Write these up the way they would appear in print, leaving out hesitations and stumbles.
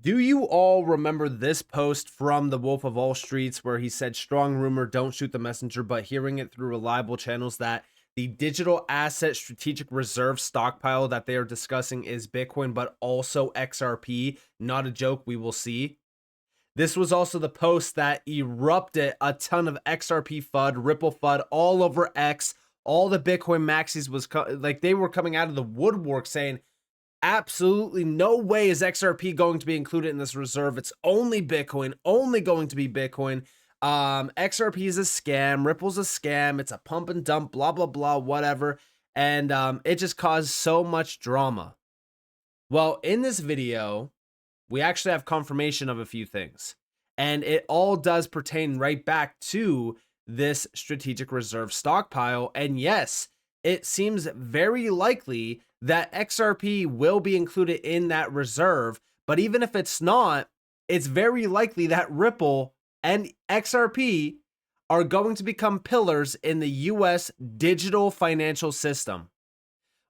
Do you all remember this post from the Wolf of All Streets where he said, strong rumor, don't shoot the messenger, but hearing it through reliable channels that the digital asset strategic reserve stockpile that they are discussing is Bitcoin, but also XRP? Not a joke, we will see. This was also the post that erupted a ton of XRP FUD, Ripple FUD all over X. All the Bitcoin maxis was like they were coming out of the woodwork saying, absolutely no way is XRP going to be included in this reserve. It's only Bitcoin, only going to be Bitcoin. XRP is a scam. Ripple's a scam. It's a pump and dump, blah, blah, blah, whatever. And it just caused so much drama. Well, in this video, we actually have confirmation of a few things. And it all does pertain right back to this strategic reserve stockpile. And yes, it seems very likely that XRP will be included in that reserve. But even if it's not, it's very likely that Ripple and XRP are going to become pillars in the US digital financial system.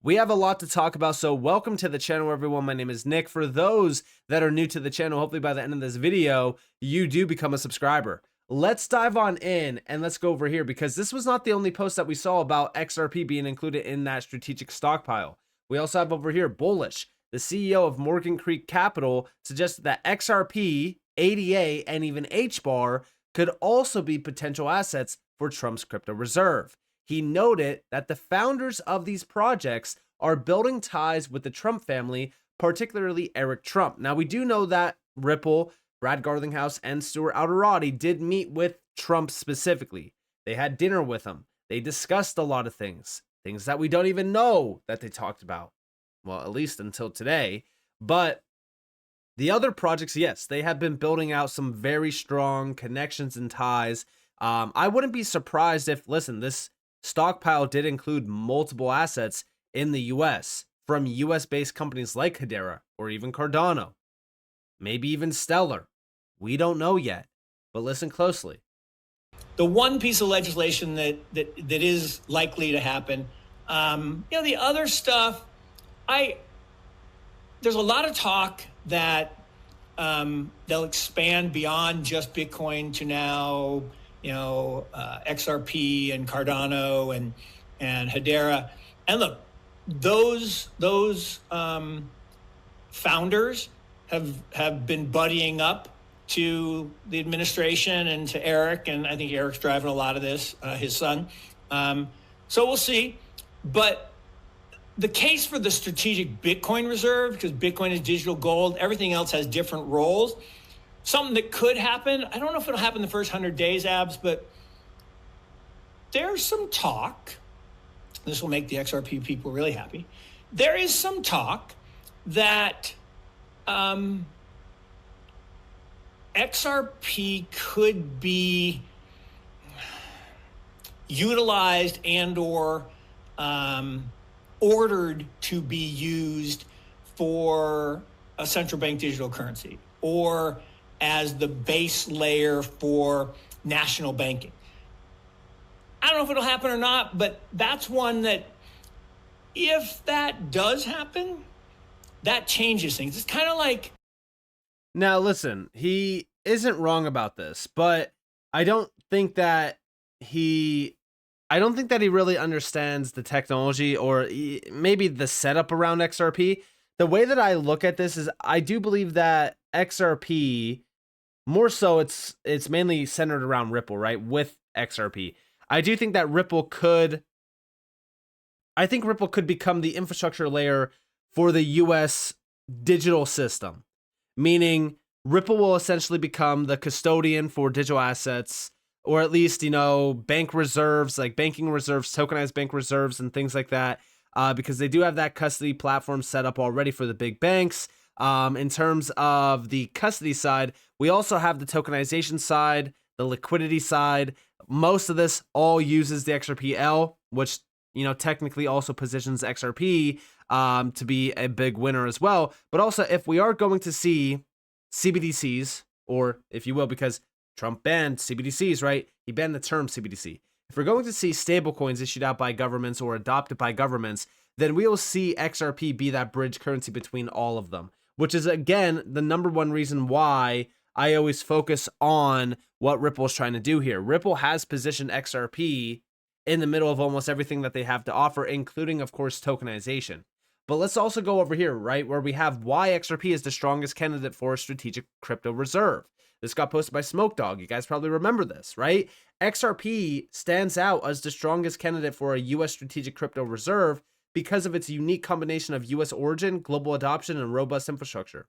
We have a lot to talk about, so welcome to the channel, everyone. My name is Nick. For those that are new to the channel, hopefully by the end of this video, you do become a subscriber. Let's dive on in and let's go over here, because this was not the only post that we saw about XRP being included in that strategic stockpile. We also have over here Bullish, the CEO of Morgan Creek Capital, suggested that XRP, ADA, and even HBAR could also be potential assets for Trump's crypto reserve. He noted that the founders of these projects are building ties with the Trump family, particularly Eric Trump. Now, we do know that Ripple, Brad Garlinghouse, and Stuart Alderati did meet with Trump specifically. They had dinner with him. They discussed a lot of things that we don't even know that they talked about. Well, at least until today. But the other projects, yes, they have been building out some very strong connections and ties. I wouldn't be surprised if, listen, this stockpile did include multiple assets in the US from US-based companies like Hedera or even Cardano, maybe even Stellar. We don't know yet, but listen closely. The one piece of legislation that is likely to happen, the other stuff, there's a lot of talk that they'll expand beyond just Bitcoin to now, XRP and Cardano and Hedera. And look, those founders have been buddying up to the administration and to Eric, and I think Eric's driving a lot of this, his son. So we'll see. But the case for the strategic Bitcoin reserve, because Bitcoin is digital gold, everything else has different roles. Something that could happen, I don't know if it'll happen the first 100 days, Abs, but there's some talk. This will make the XRP people really happy. There is some talk that XRP could be utilized and or ordered to be used for a central bank digital currency or as the base layer for national banking. I don't know if it'll happen or not, but that's one that if that does happen, that changes things. It's kind of like... Now, listen, he isn't wrong about this, but I don't think that he really understands the technology or maybe the setup around XRP. The way that I look at this is I do believe that XRP, more so it's mainly centered around Ripple, right? With XRP. I do think that Ripple could become the infrastructure layer for the US digital system, meaning Ripple will essentially become the custodian for digital assets, or at least, bank reserves, like banking reserves, tokenized bank reserves and things like that, because they do have that custody platform set up already for the big banks. In terms of the custody side, we also have the tokenization side, the liquidity side. Most of this all uses the XRPL, which, technically also positions XRP to be a big winner as well. But also, if we are going to see CBDCs, or if you will, because Trump banned CBDCs, right? He banned the term CBDC. If we're going to see stablecoins issued out by governments or adopted by governments, then we will see XRP be that bridge currency between all of them. which is again the number one reason why I always focus on what Ripple is trying to do here. Ripple has positioned XRP in the middle of almost everything that they have to offer, including, of course, tokenization. But let's also go over here, right, where we have why XRP is the strongest candidate for a strategic crypto reserve. This got posted by Smoke Dog. You guys probably remember this, right? XRP stands out as the strongest candidate for a US strategic crypto reserve because of its unique combination of US origin, global adoption, and robust infrastructure.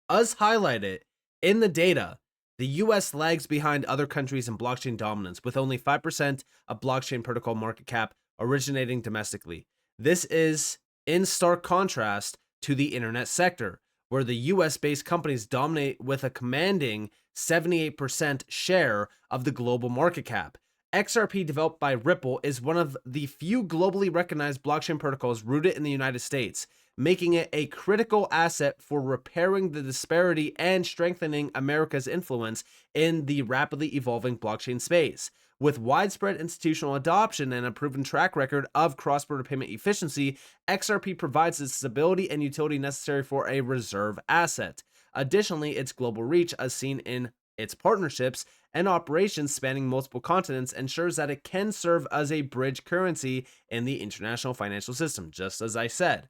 As highlighted in the data, the US lags behind other countries in blockchain dominance, with only 5% of blockchain protocol market cap originating domestically. This is in stark contrast to the internet sector, where the US based companies dominate with a commanding 78% share of the global market cap. XRP, developed by Ripple, is one of the few globally recognized blockchain protocols rooted in the United States, making it a critical asset for repairing the disparity and strengthening America's influence in the rapidly evolving blockchain space. With widespread institutional adoption and a proven track record of cross-border payment efficiency, XRP provides the stability and utility necessary for a reserve asset. Additionally, its global reach, as seen in its partnerships and operations spanning multiple continents, ensures that it can serve as a bridge currency in the international financial system, just as I said.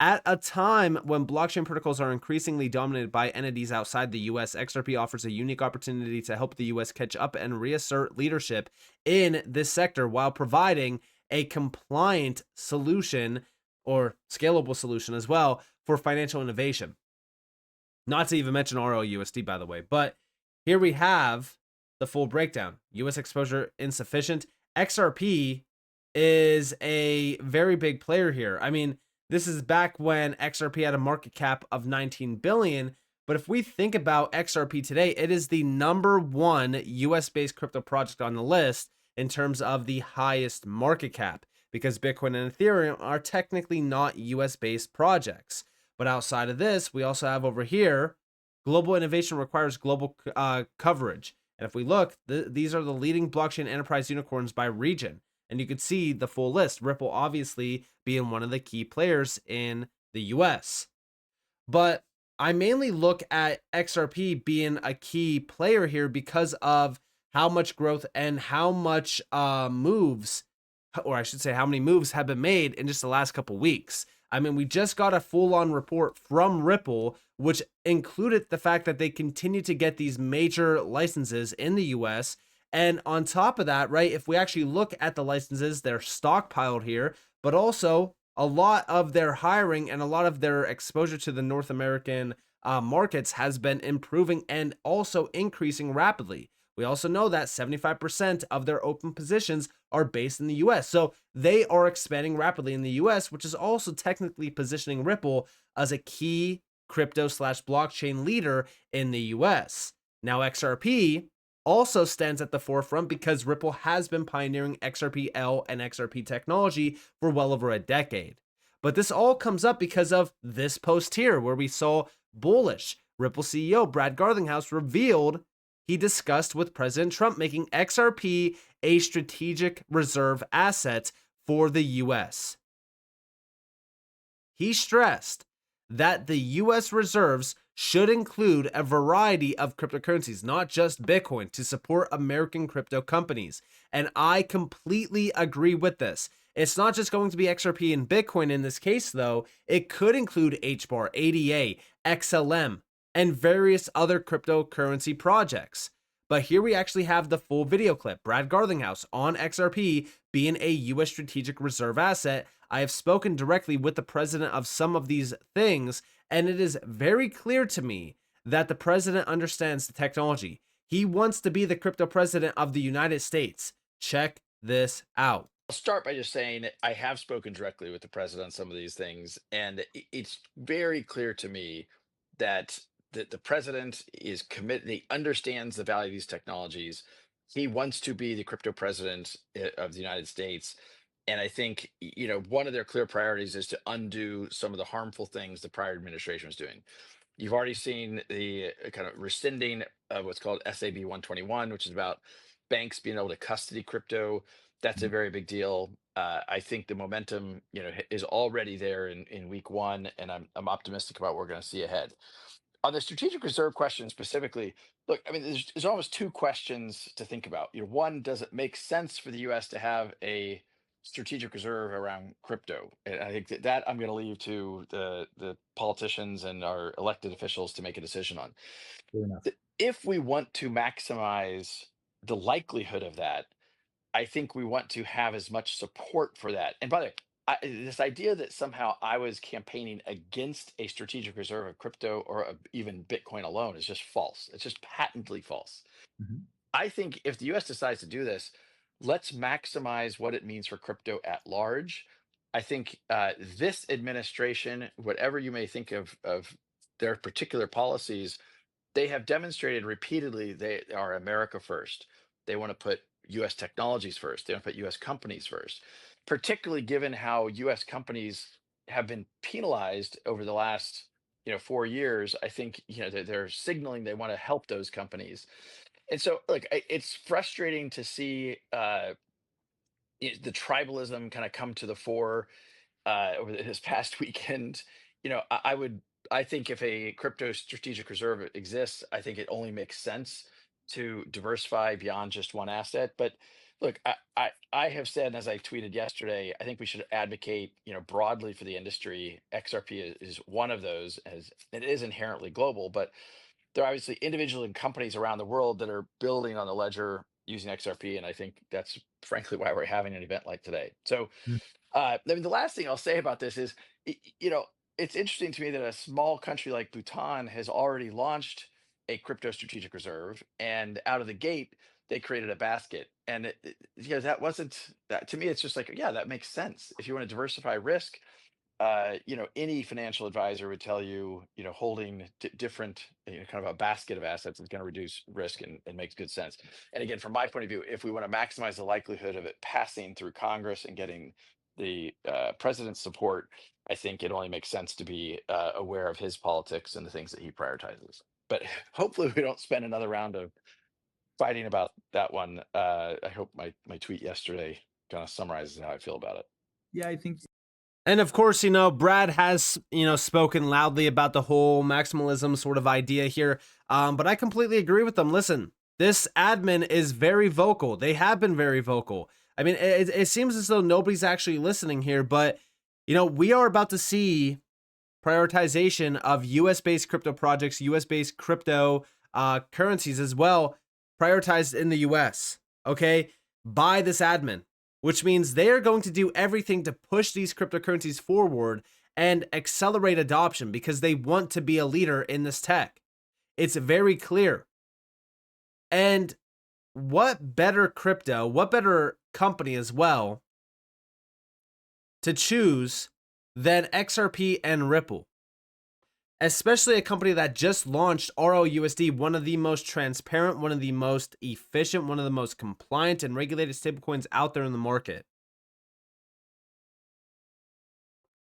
At a time when blockchain protocols are increasingly dominated by entities outside the US, XRP offers a unique opportunity to help the US catch up and reassert leadership in this sector while providing a compliant solution or scalable solution as well for financial innovation. Not to even mention RLUSD, by the way. But here we have the full breakdown. US exposure insufficient. XRP is a very big player here. I mean, this is back when XRP had a market cap of 19 billion. But if we think about XRP today, it is the number one US based crypto project on the list in terms of the highest market cap, because Bitcoin and Ethereum are technically not US based projects. But outside of this, we also have over here, global innovation requires global coverage. And if we look, these are the leading blockchain enterprise unicorns by region. And you could see the full list, Ripple obviously being one of the key players in the US. But I mainly look at XRP being a key player here because of how much growth and how much moves, or I should say how many moves have been made in just the last couple weeks. I mean, we just got a full-on report from Ripple, which included the fact that they continue to get these major licenses in the US. And on top of that, right, if we actually look at the licenses, they're stockpiled here, but also a lot of their hiring and a lot of their exposure to the North American markets has been improving and also increasing rapidly. We also know that 75% of their open positions are based in the US. So they are expanding rapidly in the US, which is also technically positioning Ripple as a key crypto slash blockchain leader in the US. Now, XRP also stands at the forefront because Ripple has been pioneering XRP-L and XRP technology for well over a decade. But this all comes up because of this post here, where we saw bullish Ripple CEO Brad Garlinghouse revealed he discussed with President Trump making XRP a strategic reserve asset for the US. He stressed that the US reserves should include a variety of cryptocurrencies, not just Bitcoin, to support American crypto companies. And I completely agree with this. It's not just going to be XRP and Bitcoin in this case, though. It could include HBAR, ADA, XLM, and various other cryptocurrency projects. But here we actually have the full video clip. Brad Garlinghouse on XRP being a US strategic reserve asset. I have spoken directly with the president of some of these things, and it is very clear to me that the president understands the technology. He wants to be the crypto president of the United States. Check this out. I'll start by just saying that I have spoken directly with the president on some of these things, and it's very clear to me that the president is committed. He understands the value of these technologies. He wants to be the crypto president of the United States. And I think, one of their clear priorities is to undo some of the harmful things the prior administration was doing. You've already seen the kind of rescinding of what's called SAB 121, which is about banks being able to custody crypto. That's a very big deal. I think the momentum, is already there in week one, and I'm optimistic about what we're going to see ahead. On the strategic reserve question specifically, look, I mean, there's almost two questions to think about. One, does it make sense for the U.S. to have a strategic reserve around crypto? And I think that I'm going to leave to the politicians and our elected officials to make a decision on. Fair enough. If we want to maximize the likelihood of that, I think we want to have as much support for that. And by the way, this idea that somehow I was campaigning against a strategic reserve of crypto or even Bitcoin alone is just false. It's just patently false. Mhm. I think if the US decides to do this, let's maximize what it means for crypto at large. I think this administration, whatever you may think of their particular policies, they have demonstrated repeatedly they are America first. They want to put US technologies first. They want to put US companies first, particularly given how US companies have been penalized over the last 4 years. I think they're signaling they want to help those companies. And so look, it's frustrating to see the tribalism kind of come to the fore over this past weekend. I think if a crypto strategic reserve exists, I think it only makes sense to diversify beyond just one asset. But look, I have said, as I tweeted yesterday, I think we should advocate, broadly for the industry. XRP is one of those, as it is inherently global, but there are obviously individuals and companies around the world that are building on the ledger using XRP, and I think that's frankly why we're having an event like today. So Mm. I mean, the last thing I'll say about this is, it's interesting to me that a small country like Bhutan has already launched a crypto strategic reserve, and out of the gate, they created a basket. And that wasn't that to me. It's just like, yeah, that makes sense. If you want to diversify risk, any financial advisor would tell you, holding different, kind of a basket of assets is going to reduce risk and makes good sense. And again, from my point of view, if we want to maximize the likelihood of it passing through Congress and getting the president's support, I think it only makes sense to be aware of his politics and the things that he prioritizes. But hopefully, we don't spend another round of fighting about that one. I hope my tweet yesterday kind of summarizes how I feel about it. Yeah, I think And of course, Brad has, spoken loudly about the whole maximalism sort of idea here. But I completely agree with them. Listen, this admin is very vocal. They have been very vocal. I mean, it seems as though nobody's actually listening here, but, we are about to see prioritization of US-based crypto projects, US-based crypto currencies as well, prioritized in the US, okay, by this admin, which means they are going to do everything to push these cryptocurrencies forward and accelerate adoption because they want to be a leader in this tech. It's very clear. And what better company as well to choose than XRP and Ripple? Especially a company that just launched RLUSD, one of the most transparent, one of the most efficient, one of the most compliant and regulated stablecoins out there in the market.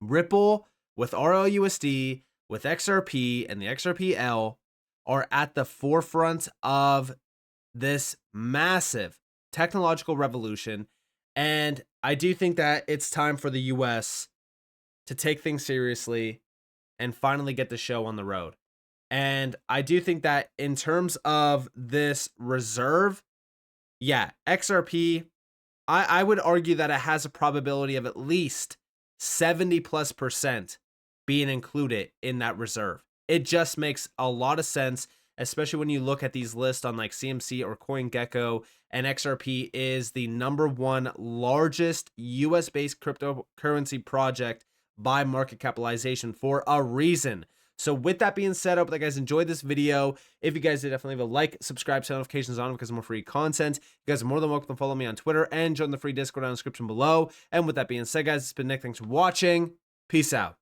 Ripple with RLUSD, with XRP and the XRPL are at the forefront of this massive technological revolution. And I do think that it's time for the US to take things seriously and finally get the show on the road. And I do think that in terms of this reserve, yeah, XRP, I would argue that it has a probability of at least 70+% being included in that reserve. It just makes a lot of sense, especially when you look at these lists on like CMC or CoinGecko, and XRP is the #1 largest US-based cryptocurrency project by market capitalization for a reason. So with that being said, I hope that you guys enjoyed this video. If you guys did, definitely leave a like, subscribe, turn notifications on because of more free content. You guys are more than welcome to follow me on Twitter and join the free Discord down in the description below. And with that being said, guys, it's been Nick. Thanks for watching. Peace out.